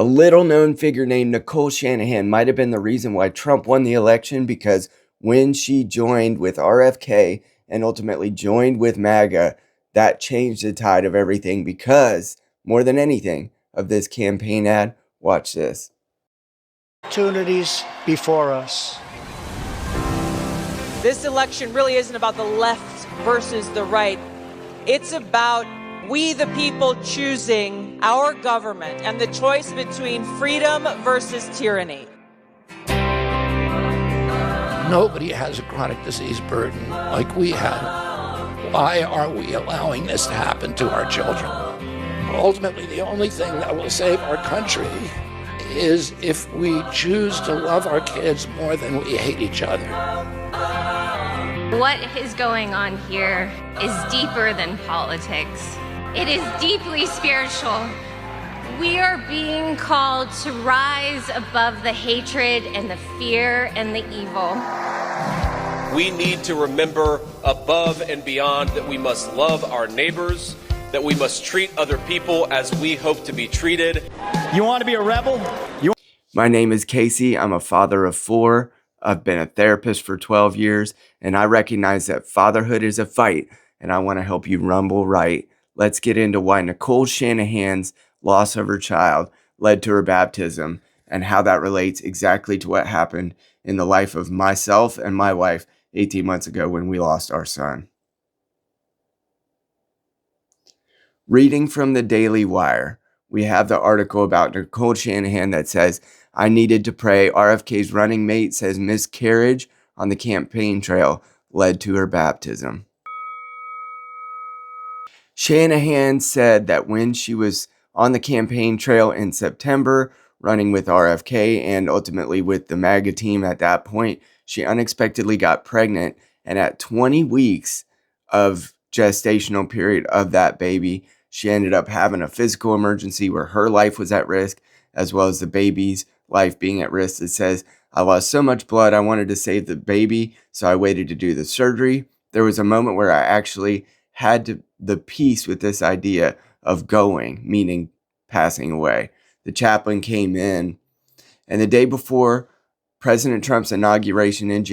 A little known figure named Nicole Shanahan might have been the reason why Trump won the election, because when she joined with RFK and ultimately joined with MAGA, that changed the tide of everything because, more than anything, of this campaign ad. Watch this. Opportunities before us. This election really isn't about the left versus the right. It's about we the people choosing our government and the choice between freedom versus tyranny. Nobody has a chronic disease burden like we have. Why are we allowing this to happen to our children? Ultimately, the only thing that will save our country is if we choose to love our kids more than we hate each other. What is going on here is deeper than politics. It is deeply spiritual. We are being called to rise above the hatred and the fear and the evil. We need to remember above and beyond that we must love our neighbors, that we must treat other people as we hope to be treated. You want to be a rebel? My name is Casey. I'm a father of 4. I've been a therapist for 12 years, and I recognize that fatherhood is a fight, and I want to help you rumble right. Let's get into why Nicole Shanahan's loss of her child led to her baptism and how that relates exactly to what happened in the life of myself and my wife 18 months ago when we lost our son. Reading from the Daily Wire, we have the article about Nicole Shanahan that says, I needed to pray. RFK's running mate says miscarriage on the campaign trail led to her baptism. Shanahan said that when she was on the campaign trail in September, running with RFK and ultimately with the MAGA team at that point, she unexpectedly got pregnant. And at 20 weeks of gestational period of that baby, she ended up having a physical emergency where her life was at risk, as well as the baby's life being at risk. It says, I lost so much blood, I wanted to save the baby, so I waited to do the surgery. There was a moment where I actually had the peace with this idea of going, meaning passing away. The chaplain came in, and the day before President Trump's inauguration in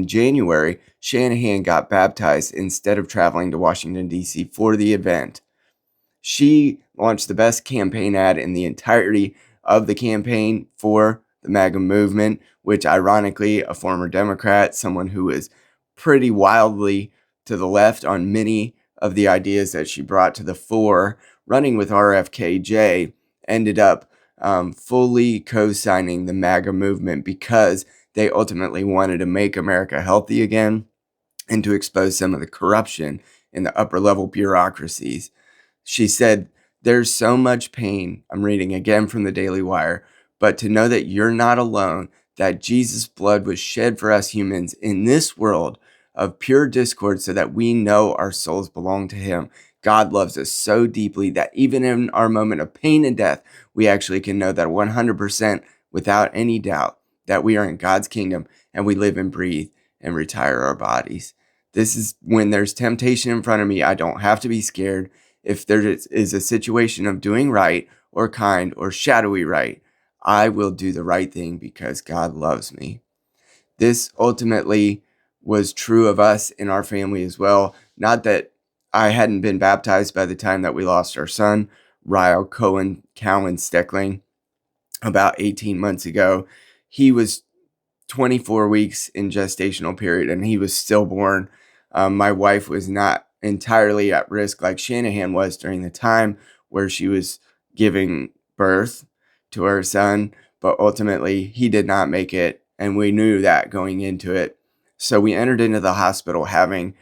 January, Shanahan got baptized instead of traveling to Washington, D.C. for the event. She launched the best campaign ad in the entirety of the campaign for the MAGA movement, which ironically, a former Democrat, someone who is pretty wildly to the left on many of the ideas that she brought to the fore, running with RFKJ, ended up fully co-signing the MAGA movement because they ultimately wanted to make America healthy again and to expose some of the corruption in the upper level bureaucracies. She said, there's so much pain, I'm reading again from the Daily Wire, but to know that you're not alone, that Jesus' blood was shed for us humans in this world of pure discord so that we know our souls belong to him. God loves us so deeply that even in our moment of pain and death, we actually can know that 100% without any doubt that we are in God's kingdom and we live and breathe and retire our bodies. This is when there's temptation in front of me, I don't have to be scared. If there is a situation of doing right or kind or shadowy right, I will do the right thing because God loves me. This ultimately was true of us in our family as well. Not that I hadn't been baptized by the time that we lost our son, Ryle Cowan Steckling, about 18 months ago. He was 24 weeks in gestational period and he was stillborn. My wife was not entirely at risk like Shanahan was during the time where she was giving birth to her son, but ultimately he did not make it, and we knew that going into it. So we entered into the hospital having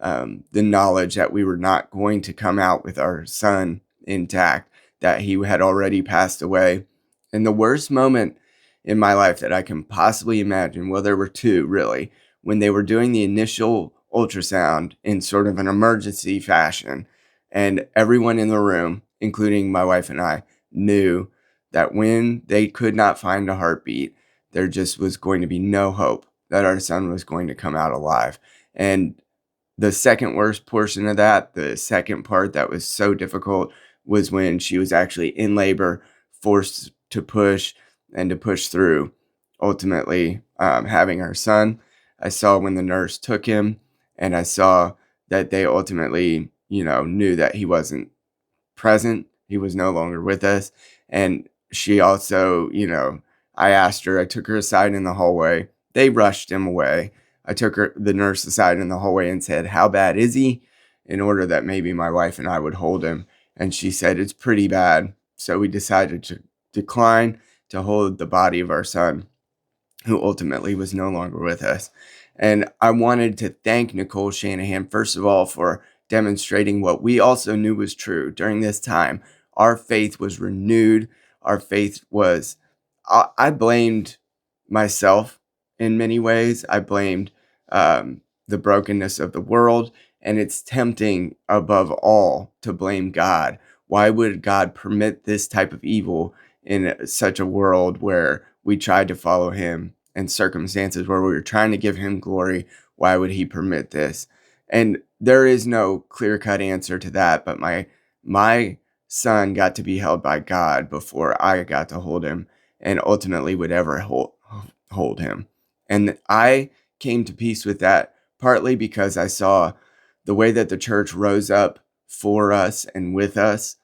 the knowledge that we were not going to come out with our son intact, that he had already passed away. And the worst moment in my life that I can possibly imagine, well, there were two really, when they were doing the initial ultrasound in sort of an emergency fashion, and everyone in the room, including my wife and I, knew that when they could not find a heartbeat, there just was going to be no hope that our son was going to come out alive. And the second worst portion of that, the second part that was so difficult, was when she was actually in labor, forced to push and to push through ultimately having our son. I saw when the nurse took him, and I saw that they ultimately, knew that he wasn't present. He was no longer with us. And she also, I asked her, I took her aside in the hallway. They rushed him away. I took the nurse aside in the hallway and said, "How bad is he?" in order that maybe my wife and I would hold him. And she said, "It's pretty bad." So we decided to decline to hold the body of our son, who ultimately was no longer with us. And I wanted to thank Nicole Shanahan, first of all, for demonstrating what we also knew was true during this time. Our faith was renewed. Our faith was, I blamed myself in many ways. I blamed the brokenness of the world. And it's tempting above all to blame God. Why would God permit this type of evil in such a world where we tried to follow him, and circumstances where we were trying to give him glory? Why would he permit this? And there is no clear-cut answer to that, but my son got to be held by God before I got to hold him, and ultimately would ever hold him. And I came to peace with that, partly because I saw the way that the church rose up for us and with us,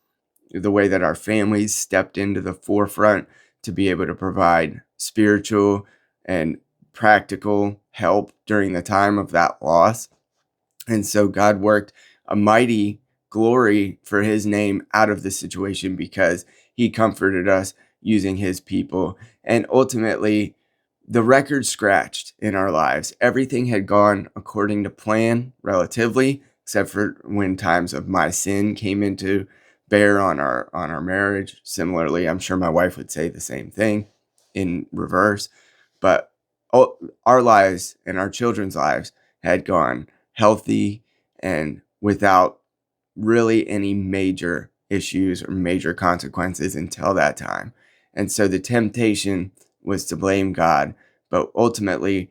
the way that our families stepped into the forefront to be able to provide spiritual and practical help during the time of that loss. And so God worked a mighty glory for his name out of the situation because he comforted us using his people. And ultimately, the record scratched in our lives. Everything had gone according to plan, relatively, except for when times of my sin came into bear on our marriage. Similarly, I'm sure my wife would say the same thing in reverse. But our lives and our children's lives had gone healthy and without really any major issues or major consequences until that time. And so the temptation was to blame God, but ultimately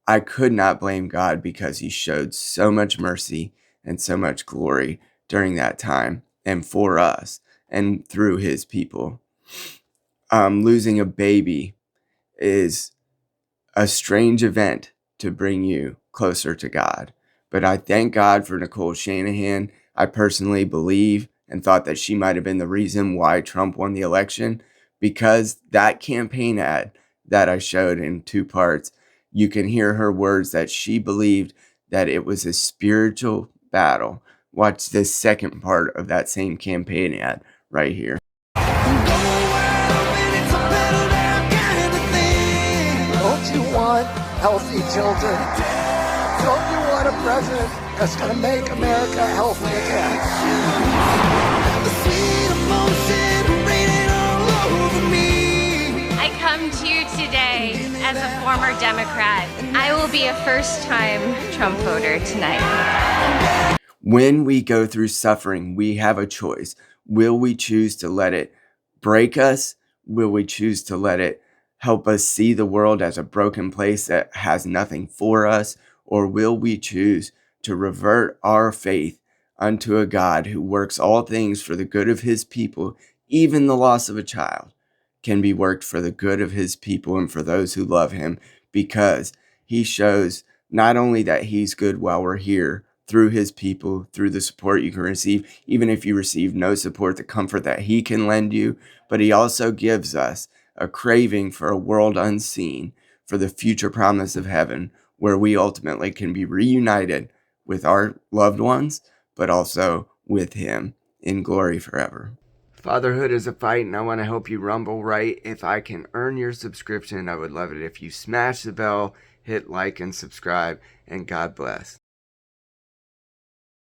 I could not blame God because he showed so much mercy and so much glory during that time and for us and through his people. Losing a baby is a strange event to bring you closer to God. But I thank God for Nicole Shanahan. I personally believe and thought that she might have been the reason why Trump won the election, because that campaign ad that I showed in 2 parts, you can hear her words that she believed that it was a spiritual battle. Watch this second part of that same campaign ad right here. Don't you want healthy children? Don't you want a president that's going to make America healthy again? I come to you today as a former Democrat. I will be a first-time Trump voter tonight. When we go through suffering, we have a choice. Will we choose to let it break us? Will we choose to let it help us see the world as a broken place that has nothing for us? Or will we choose to revert our faith unto a God who works all things for the good of his people? Even the loss of a child can be worked for the good of his people and for those who love him, because he shows not only that he's good while we're here, through his people, through the support you can receive, even if you receive no support, the comfort that he can lend you, but he also gives us a craving for a world unseen, for the future promise of heaven, where we ultimately can be reunited with our loved ones, but also with him in glory forever. Fatherhood is a fight, and I want to help you rumble right. If I can earn your subscription, I would love it if you smash the bell, hit like and subscribe, and God bless.